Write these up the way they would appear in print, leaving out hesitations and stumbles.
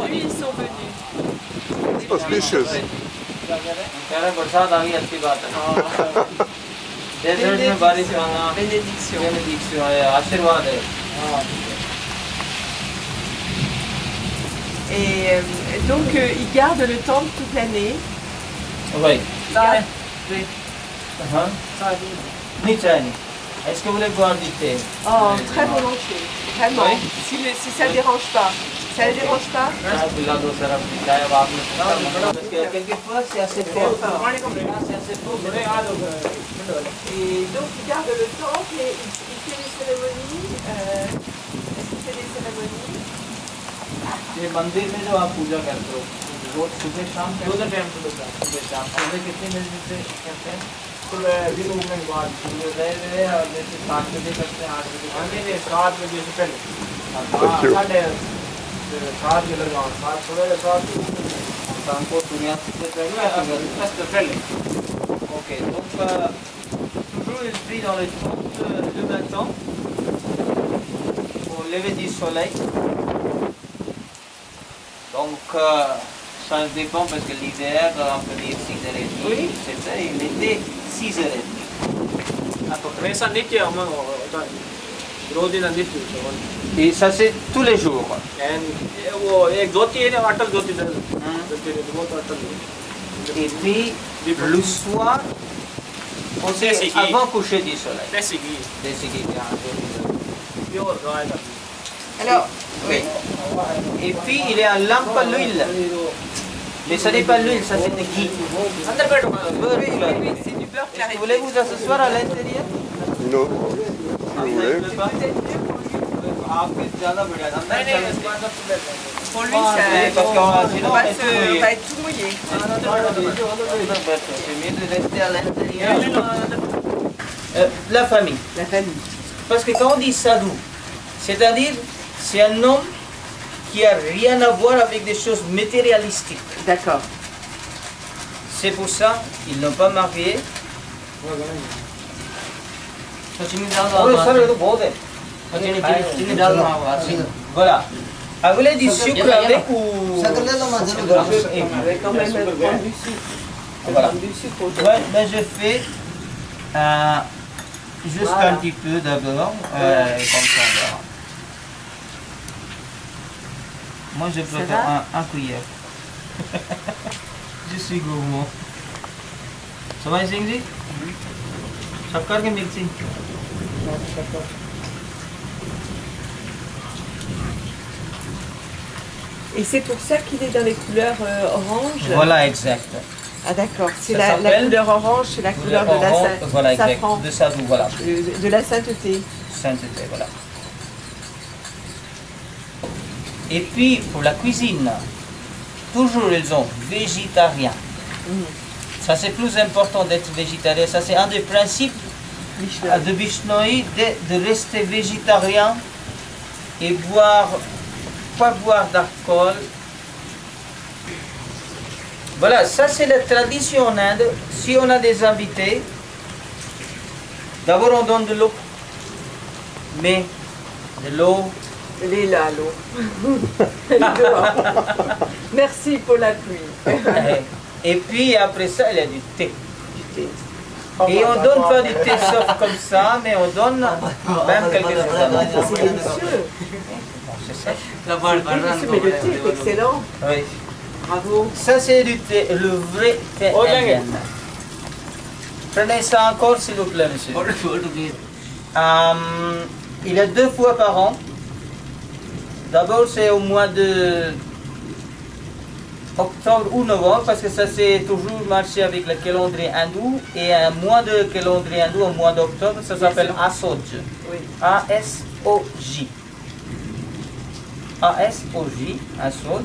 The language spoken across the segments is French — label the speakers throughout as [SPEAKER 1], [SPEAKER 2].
[SPEAKER 1] Lui, ils sont venus.
[SPEAKER 2] Auspicious.
[SPEAKER 3] बरसात आ गई अच्छी बात है डेजर्ट में बारिश आना
[SPEAKER 1] Bénédiction.
[SPEAKER 3] बेनेडिक्शन है आशीर्वाद है
[SPEAKER 1] Et donc, ils gardent le temple toute l'année.
[SPEAKER 3] भाई
[SPEAKER 1] Oui.
[SPEAKER 3] हाँ नहीं चाय नहीं est-ce que vous voulez boire du thé
[SPEAKER 1] Oh, très volontiers. Vraiment.
[SPEAKER 3] Oui.
[SPEAKER 1] Si ça ne dérange pas. Ça ne dérange pas?
[SPEAKER 3] पिला दो सर अपनी चाय अब आपने parce que quelquefois c'est assez fort c'est assez fort
[SPEAKER 1] Et donc, ils gardent le temple et ils font des cérémonies. Est-ce qu'il fait des cérémonies?
[SPEAKER 3] ये मंदिर में जो आप पूजा करते हो रोज सुबह शाम दो टाइम सुबह शाम सुबह कितने बजे से करते हैं
[SPEAKER 4] सुबह दिन उगने के बाद
[SPEAKER 3] और जैसे 7 बजे करते हैं 8 बजे
[SPEAKER 4] नहीं 7 बजे से पहले
[SPEAKER 2] Thank you.
[SPEAKER 4] 7 के लगाओ 7 सुबह 7
[SPEAKER 3] शाम को दुनिया से
[SPEAKER 4] पहले
[SPEAKER 3] ok donc toujours il prie dans le temple le matin au lever du soleil donc ça dépend parce que l'hiver on peut dire 6h30
[SPEAKER 1] Oui.
[SPEAKER 3] c'est et l'été 6h30
[SPEAKER 4] हमेशा नित्य हम रोज दिन नित्य
[SPEAKER 3] et ça c'est tous les jours
[SPEAKER 4] वो एक ज्योति है ना अटल ज्योति वो तो अटल
[SPEAKER 3] et puis le soir aussi
[SPEAKER 4] Desi ghee.
[SPEAKER 3] avant coucher du soleil
[SPEAKER 4] पैसे की
[SPEAKER 3] Desi ghee,
[SPEAKER 4] प्योर गाय का
[SPEAKER 1] Alors,
[SPEAKER 3] oui. Et puis il y a une lampe à l'huile. Mais ça n'est pas l'huile, ça c'est le ghee.
[SPEAKER 4] अंदर बैठो
[SPEAKER 3] Beurre
[SPEAKER 1] oui,
[SPEAKER 3] clair.
[SPEAKER 1] oui, c'est du beurre
[SPEAKER 3] Est-ce que
[SPEAKER 1] clarifié.
[SPEAKER 3] vous voulez vous asseoir à l'intérieur?
[SPEAKER 2] Non, si vous voulez.
[SPEAKER 3] आपके ज़्यादा बढ़िया अंदर
[SPEAKER 1] Pour lui, ça
[SPEAKER 3] parce que sinon
[SPEAKER 1] on
[SPEAKER 3] on
[SPEAKER 1] va,
[SPEAKER 3] est tout mouillé.
[SPEAKER 1] va être tout mouillé.
[SPEAKER 3] C'est mieux de rester à l'intérieur. La famille.
[SPEAKER 1] La famille.
[SPEAKER 3] Parce que quand on dit sadhu, c'est-à-dire c'est un homme qui a rien à voir avec des choses matérialistiques.
[SPEAKER 1] D'accord.
[SPEAKER 3] C'est pour ça qu'ils n'ont pas marié. Voilà. Ah, vous voulez du sucre avec ou...
[SPEAKER 1] Avec quand même prendre du sucre.
[SPEAKER 3] Voilà.
[SPEAKER 1] Prendre du sucre autour.
[SPEAKER 3] Ouais, ben je fais juste
[SPEAKER 1] Voilà.
[SPEAKER 3] un petit peu d'abord, comme ça. Voilà. Moi je préfère un cuillère. Je suis gourmand. Ça va Zingzi? सब करके mixing
[SPEAKER 1] Et c'est pour ça qu'il est dans les couleurs orange.
[SPEAKER 3] Voilà, exact.
[SPEAKER 1] Ah d'accord, c'est
[SPEAKER 3] Ça
[SPEAKER 1] la
[SPEAKER 3] s'appelle
[SPEAKER 1] couleur orange, c'est la couleur de la
[SPEAKER 3] Voilà, exact.
[SPEAKER 1] safran,
[SPEAKER 3] De sadhu, voilà.
[SPEAKER 1] de la sainteté.
[SPEAKER 3] Sainteté, voilà. Et puis, pour la cuisine, toujours ils ont végétarien. Ça, c'est plus important d'être végétarien. Ça, c'est un des principes de Vishnoi, de rester végétarien et pas boire d'alcool. Voilà, ça c'est la tradition en Inde. Si on a des invités, d'abord on donne de l'eau. Mais de l'eau.
[SPEAKER 1] Elle est là, l'eau. Elle est dehors. Merci pour la pluie.
[SPEAKER 3] Et puis après ça, il y a du thé.
[SPEAKER 1] Du thé.
[SPEAKER 3] Et on donne pas du thé sauf comme ça, mais on donne même quelque chose avant.
[SPEAKER 1] C'est délicieux.
[SPEAKER 3] C'est ça.
[SPEAKER 1] C'est délicieux, mais le thé est excellent.
[SPEAKER 3] Oui.
[SPEAKER 1] Bravo.
[SPEAKER 3] Ça c'est du thé, le vrai thé indien. Prenez ça encore s'il vous plaît, monsieur. Il y a 2 fois par an. D'abord c'est au mois de octobre ou novembre, parce que ça c'est toujours marché avec le calendrier hindou, et un mois de calendrier hindou au mois d'octobre, ça s'appelle Asoj.
[SPEAKER 1] Oui.
[SPEAKER 3] A-S-O-J. A-S-O-J, Asoj.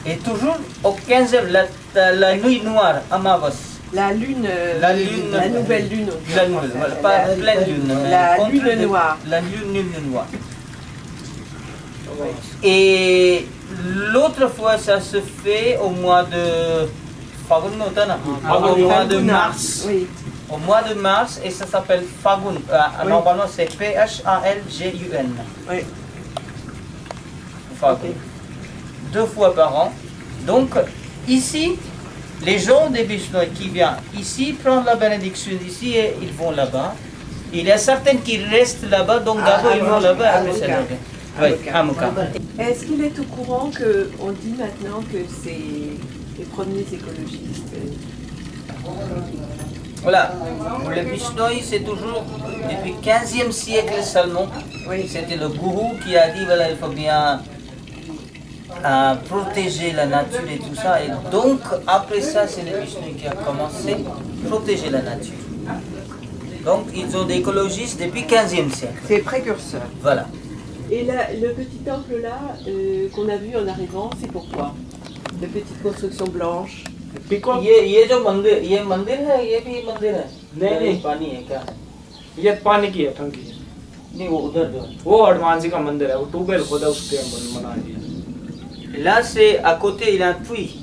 [SPEAKER 3] Et toujours au 15e, la nuit noire, Amavas.
[SPEAKER 1] La lune,
[SPEAKER 3] La lune,
[SPEAKER 1] la nouvelle lune.
[SPEAKER 3] La lune, voilà, pas pleine lune. mais
[SPEAKER 1] La
[SPEAKER 3] contre
[SPEAKER 1] lune noire.
[SPEAKER 3] La lune noire. Et l'autre fois, ça se fait au mois de Fagun होता है ना,
[SPEAKER 4] Fagun,
[SPEAKER 3] au mois de
[SPEAKER 1] Faguna.
[SPEAKER 3] mars.
[SPEAKER 1] Oui.
[SPEAKER 3] Au mois de mars, et ça s'appelle Fagun.
[SPEAKER 1] Oui.
[SPEAKER 3] Normalement, c'est Phalgun.
[SPEAKER 1] Oui.
[SPEAKER 3] Fagun.
[SPEAKER 1] Ok.
[SPEAKER 3] 2 fois par an. Donc, ici, les gens des Bishnoi qui viennent ici prendre la bénédiction ici et ils vont là-bas. Il y a certains qui restent là-bas, donc d'abord ils vont là-bas, après c'est là-bas. Oui, à Mouka.
[SPEAKER 1] Est-ce qu'il est au courant qu'on dit maintenant que c'est les premiers écologistes?
[SPEAKER 3] Voilà, le Bishnoi c'est toujours depuis 15e siècle seulement.
[SPEAKER 1] Oui.
[SPEAKER 3] C'était le gourou qui a dit voilà, il faut bien protéger la nature et tout ça. Et donc après ça, c'est le Bishnoi qui a commencé à protéger la nature. Donc ils sont des écologistes depuis 15e siècle.
[SPEAKER 1] C'est précurseur.
[SPEAKER 3] Voilà.
[SPEAKER 1] Et là, le petit temple là qu'on a vu en arrivant, c'est pourquoi? De petites constructions blanches.
[SPEAKER 4] Because
[SPEAKER 3] ये जो मंदिर है ये भी मंदिर है
[SPEAKER 4] नहीं।
[SPEAKER 3] पानी है क्या
[SPEAKER 4] ये पानी की है, टंकी है।
[SPEAKER 3] नहीं वो उधर जो
[SPEAKER 4] वो हनुमान जी का मंदिर है, वो ट्यूबवेल खोदा उसके बना दिया।
[SPEAKER 3] là c'est à côté il y a un puits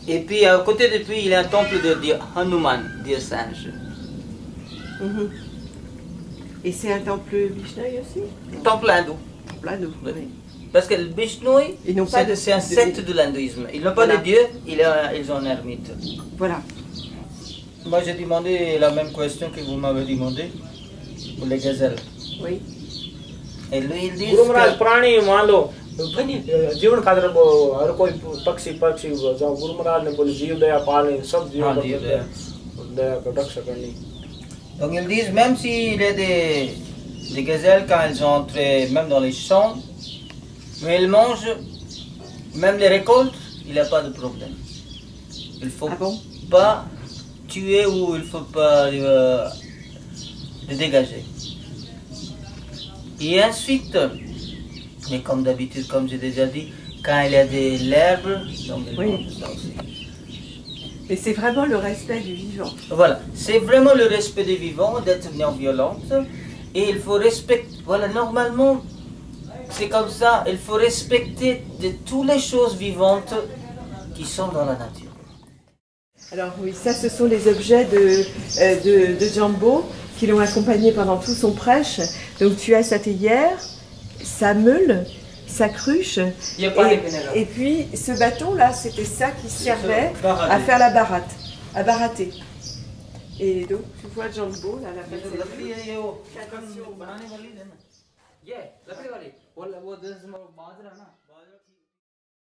[SPEAKER 3] et puis à côté du puits il y a un temple de Dieu Hanuman, Dieu singe.
[SPEAKER 1] Mhm. Et c'est un temple Vishnoi aussi?
[SPEAKER 3] Temple hindou.
[SPEAKER 1] Là, nous.
[SPEAKER 3] Oui.
[SPEAKER 1] Oui.
[SPEAKER 3] Parce que le Bishnoi
[SPEAKER 1] Ils n'ont pas de-
[SPEAKER 3] c'est un secte de l'hindouisme. Ils n'ont pas
[SPEAKER 1] Voilà.
[SPEAKER 3] de Dieu, ils ont un ermite.
[SPEAKER 1] Voilà.
[SPEAKER 3] Moi j'ai demandé la même question que vous m'avez demandé pour les gazelles.
[SPEAKER 1] Oui.
[SPEAKER 3] Et lui ils disent
[SPEAKER 4] Guru Maharaj
[SPEAKER 3] que
[SPEAKER 4] प्राणी मान लो जीवन खातिर हर कोई पक्षी जब गुरु महाराज ने बोले जीव दया पालनी, सब जीव
[SPEAKER 3] हाँ,
[SPEAKER 4] का
[SPEAKER 3] जीव
[SPEAKER 4] दया दया का रक्षा करनी।
[SPEAKER 3] donc ils disent même s'il y a des gazelles quand elles sont entrées même dans les champs, mais elles mangent même les récoltes, il n'y a pas de problème. Il ne faut
[SPEAKER 1] Ah bon?
[SPEAKER 3] pas tuer ou il ne faut pas les dégager. Et ensuite, mais comme d'habitude, comme j'ai déjà dit, quand il y a de l'herbe, donc ils
[SPEAKER 1] Oui.
[SPEAKER 3] mangent ça aussi.
[SPEAKER 1] Et c'est vraiment le respect du vivant.
[SPEAKER 3] Voilà, c'est vraiment le respect des vivants, d'être non violente. Et il faut respecter, voilà, normalement, c'est comme ça, il faut respecter de toutes les choses vivantes qui sont dans la nature.
[SPEAKER 1] Alors oui, ça ce sont les objets de Jambo qui l'ont accompagné pendant tout son prêche. Donc tu as sa théière, sa meule, sa cruche, et puis ce bâton là, c'était ça qui servait à faire la baratte, à baratter. Et donc tu vois Jambo là, la
[SPEAKER 3] Yeah,